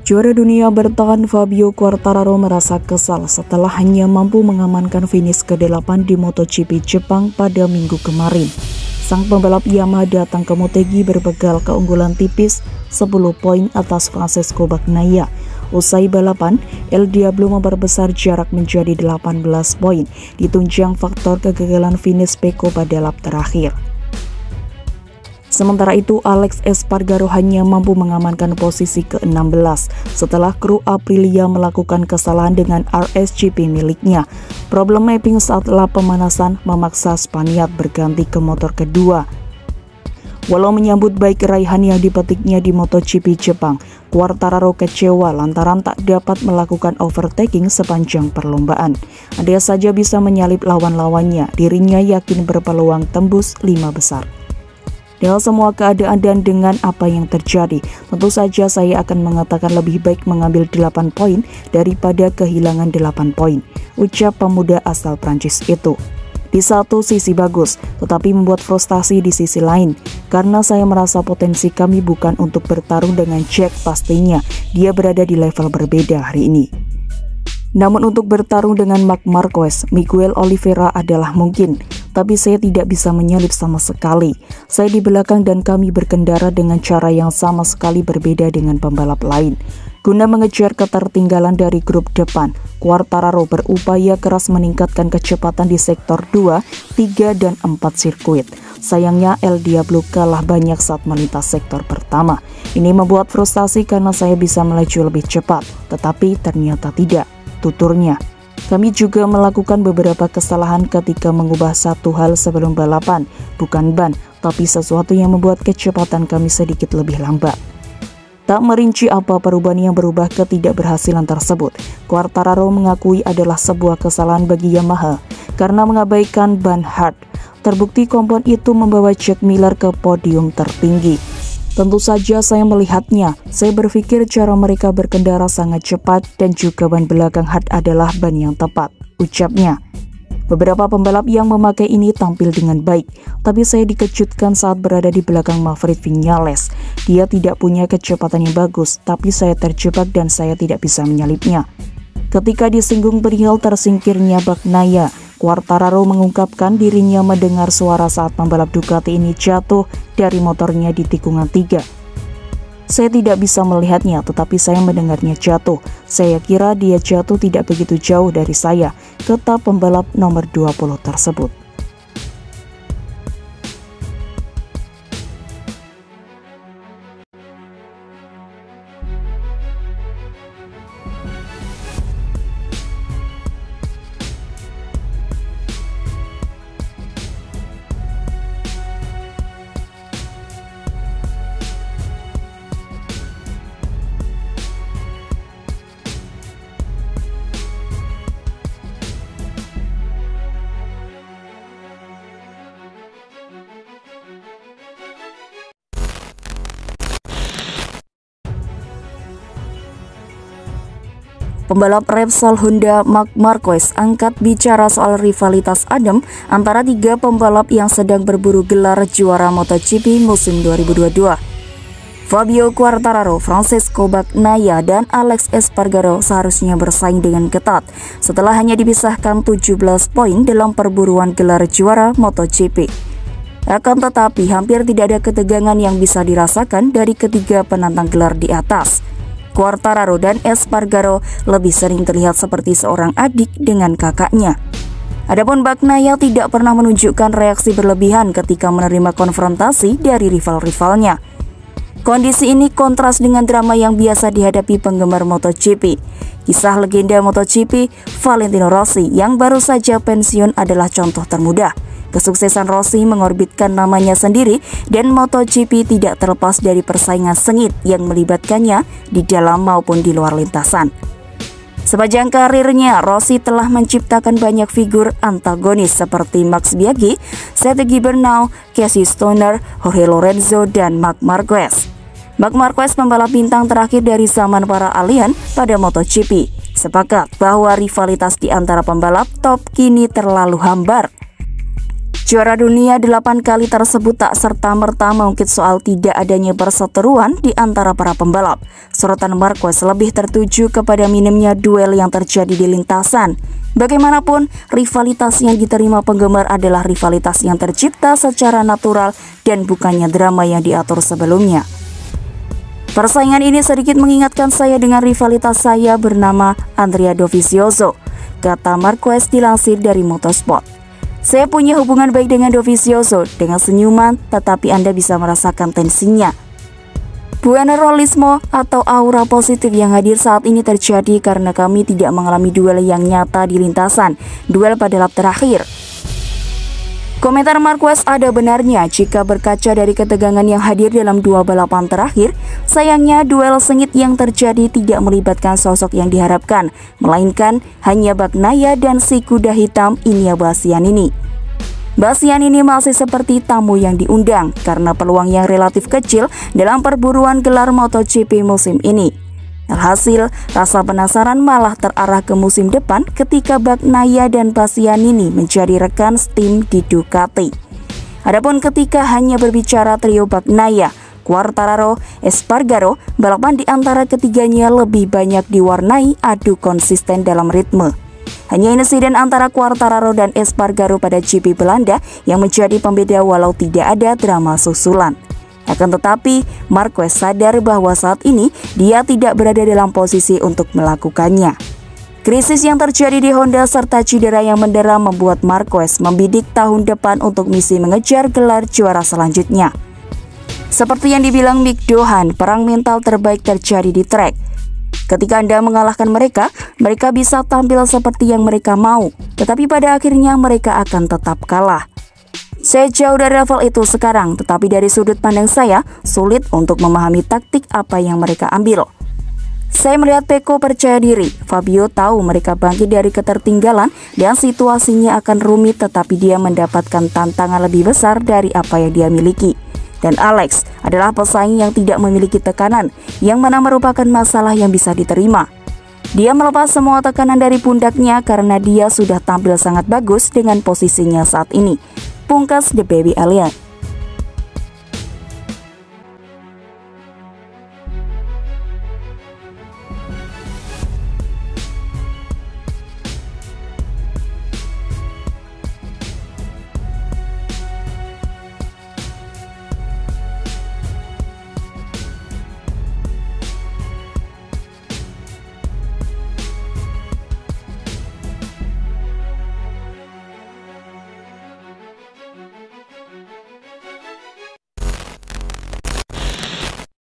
Juara dunia bertahan Fabio Quartararo merasa kesal setelah hanya mampu mengamankan finish ke-8 di MotoGP Jepang pada minggu kemarin. Sang pembalap Yamaha datang ke Motegi berbekal keunggulan tipis 10 poin atas Francesco Bagnaia. Usai balapan, El Diablo memperbesar jarak menjadi 18 poin, ditunjang faktor kegagalan finish Pecco pada lap terakhir. Sementara itu, Alex Espargaro hanya mampu mengamankan posisi ke-16 setelah kru Aprilia melakukan kesalahan dengan RSGP miliknya. Problem mapping saat lap pemanasan memaksa Spaniard berganti ke motor kedua. Walau menyambut baik raihan yang dipetiknya di MotoGP Jepang, Quartararo kecewa lantaran tak dapat melakukan overtaking sepanjang perlombaan. Andai saja bisa menyalip lawan-lawannya, dirinya yakin berpeluang tembus 5 besar. Dengan semua keadaan dan dengan apa yang terjadi, tentu saja saya akan mengatakan lebih baik mengambil 8 poin daripada kehilangan 8 poin, ucap pemuda asal Prancis itu. Di satu sisi bagus, tetapi membuat frustasi di sisi lain, karena saya merasa potensi kami bukan untuk bertarung dengan Jack, pastinya dia berada di level berbeda hari ini. Namun untuk bertarung dengan Marc Marquez, Miguel Oliveira adalah mungkin, tapi saya tidak bisa menyalip sama sekali. Saya di belakang dan kami berkendara dengan cara yang sama sekali berbeda dengan pembalap lain. Guna mengejar ketertinggalan dari grup depan, Quartararo berupaya keras meningkatkan kecepatan di sektor 2, 3, dan 4 sirkuit. Sayangnya El Diablo kalah banyak saat melintas sektor pertama. Ini membuat frustasi karena saya bisa melaju lebih cepat, tetapi ternyata tidak, tuturnya. Kami juga melakukan beberapa kesalahan ketika mengubah satu hal sebelum balapan, bukan ban, tapi sesuatu yang membuat kecepatan kami sedikit lebih lambat. Tak merinci apa perubahan yang berubah ketidakberhasilan tersebut, Quartararo mengakui adalah sebuah kesalahan bagi Yamaha karena mengabaikan ban hard. Terbukti kompon itu membawa Jack Miller ke podium tertinggi. Tentu saja saya melihatnya, saya berpikir cara mereka berkendara sangat cepat dan juga ban belakang hard adalah ban yang tepat, ucapnya. Beberapa pembalap yang memakai ini tampil dengan baik, tapi saya dikejutkan saat berada di belakang Maverick Viñales. Dia tidak punya kecepatan yang bagus, tapi saya terjebak dan saya tidak bisa menyalipnya. Ketika disinggung perihal tersingkirnya Bagnaia, Quartararo mengungkapkan dirinya mendengar suara saat pembalap Ducati ini jatuh dari motornya di tikungan 3. Saya tidak bisa melihatnya, tetapi saya mendengarnya jatuh. Saya kira dia jatuh tidak begitu jauh dari saya, kata pembalap nomor 20 tersebut. Pembalap Repsol Honda Marc Marquez angkat bicara soal rivalitas adem antara 3 pembalap yang sedang berburu gelar juara MotoGP musim 2022. Fabio Quartararo, Francesco Bagnaia, dan Alex Espargaro seharusnya bersaing dengan ketat setelah hanya dipisahkan 17 poin dalam perburuan gelar juara MotoGP. Akan tetapi hampir tidak ada ketegangan yang bisa dirasakan dari ketiga penantang gelar di atas. Quartararo dan Espargaro lebih sering terlihat seperti seorang adik dengan kakaknya. Adapun Bagnaia tidak pernah menunjukkan reaksi berlebihan ketika menerima konfrontasi dari rival-rivalnya. Kondisi ini kontras dengan drama yang biasa dihadapi penggemar MotoGP. Kisah legenda MotoGP, Valentino Rossi, yang baru saja pensiun adalah contoh termudah. Kesuksesan Rossi mengorbitkan namanya sendiri dan MotoGP tidak terlepas dari persaingan sengit yang melibatkannya di dalam maupun di luar lintasan. Sepanjang karirnya, Rossi telah menciptakan banyak figur antagonis seperti Max Biaggi, Seth Gibernau, Casey Stoner, Jorge Lorenzo, dan Marc Marquez. Marc Marquez pembalap bintang terakhir dari zaman para alien pada MotoGP, sepakat bahwa rivalitas di antara pembalap top kini terlalu hambar. Juara dunia 8 kali tersebut tak serta-merta mengungkit soal tidak adanya perseteruan di antara para pembalap. Sorotan Marquez lebih tertuju kepada minimnya duel yang terjadi di lintasan. Bagaimanapun, rivalitas yang diterima penggemar adalah rivalitas yang tercipta secara natural dan bukannya drama yang diatur sebelumnya. Persaingan ini sedikit mengingatkan saya dengan rivalitas saya bernama Andrea Dovizioso, kata Marquez dilansir dari Motorsport. Saya punya hubungan baik dengan Dovizioso, dengan senyuman, tetapi Anda bisa merasakan tensinya. Buenarolismo atau aura positif yang hadir saat ini terjadi karena kami tidak mengalami duel yang nyata di lintasan, duel pada lap terakhir. Komentar Marquez ada benarnya jika berkaca dari ketegangan yang hadir dalam dua balapan terakhir. Sayangnya duel sengit yang terjadi tidak melibatkan sosok yang diharapkan, melainkan hanya Bagnaia dan si kuda hitam Inia Bastianini. Bastianini masih seperti tamu yang diundang karena peluang yang relatif kecil dalam perburuan gelar MotoGP musim ini. Alhasil, rasa penasaran malah terarah ke musim depan ketika Bagnaia dan Bastianini menjadi rekan tim di Ducati. Adapun ketika hanya berbicara trio Bagnaia, Quartararo, Espargaro, balapan di antara ketiganya lebih banyak diwarnai adu konsisten dalam ritme. Hanya insiden antara Quartararo dan Espargaro pada GP Belanda yang menjadi pembeda walau tidak ada drama susulan. Akan tetapi, Marquez sadar bahwa saat ini dia tidak berada dalam posisi untuk melakukannya. Krisis yang terjadi di Honda serta cedera yang mendera membuat Marquez membidik tahun depan untuk misi mengejar gelar juara selanjutnya. Seperti yang dibilang Mick Doohan, perang mental terbaik terjadi di trek. Ketika Anda mengalahkan mereka, mereka bisa tampil seperti yang mereka mau, tetapi pada akhirnya mereka akan tetap kalah. Saya jauh dari level itu sekarang, tetapi dari sudut pandang saya, sulit untuk memahami taktik apa yang mereka ambil. Saya melihat Pecco percaya diri, Fabio tahu mereka bangkit dari ketertinggalan dan situasinya akan rumit, tetapi dia mendapatkan tantangan lebih besar dari apa yang dia miliki. Dan Alex adalah pesaing yang tidak memiliki tekanan, yang mana merupakan masalah yang bisa diterima. Dia melepas semua tekanan dari pundaknya karena dia sudah tampil sangat bagus dengan posisinya saat ini. Pungkas The Baby Alien.